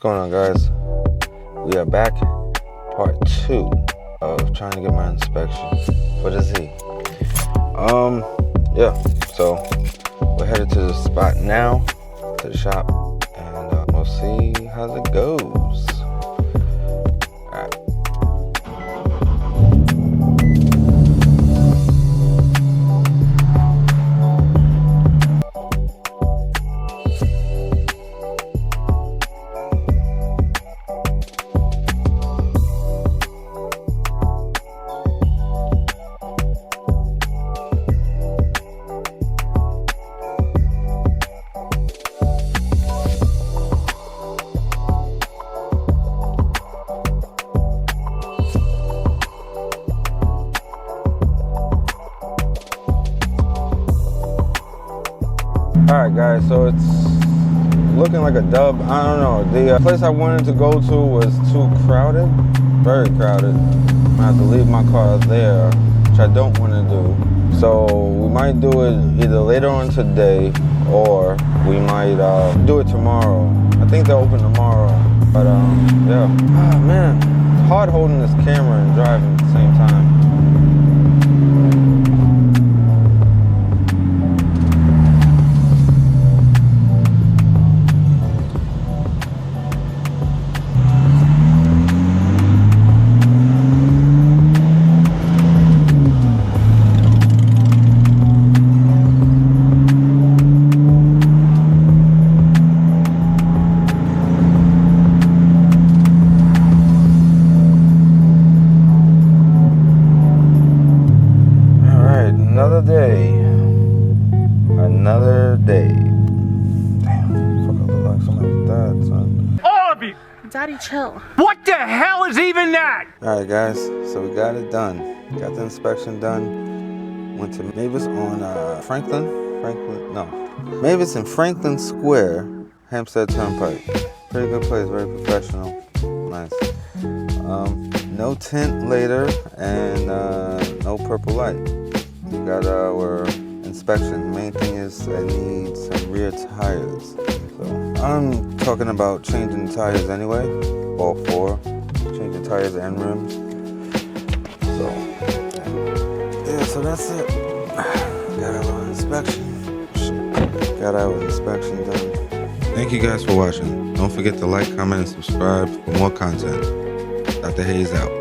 What's going on, guys? We are back, part 2 of trying to get my inspection for the Z. Yeah, so we're headed to the spot now, to the shop, and we'll see how it goes. Alright. Alright guys, so it's looking like a dub. I don't know, the place I wanted to go to was too crowded, very crowded. I'm gonna have to leave my car there, which I don't want to do. So we might do it either later on today, or we might do it tomorrow. I think they're open tomorrow, but yeah. Ah man, it's hard holding this camera and driving at the same time. Another day. Damn, fuck, I look like somebody's dad, son. All of you! Daddy, chill. What the hell is even that? Alright guys, so we got it done. Got the inspection done. Went to Mavis on Mavis in Franklin Square, Hampstead Turnpike. Pretty good place, very professional. Nice. No tint later, and no purple light. We got our inspection. Main thing is I need some rear tires. So I'm talking about changing the tires anyway. All 4. Changing tires and rims. So yeah, so that's it. Got our inspection. Got our inspection done. Thank you guys for watching. Don't forget to like, comment, and subscribe for more content. Dr. Haze out.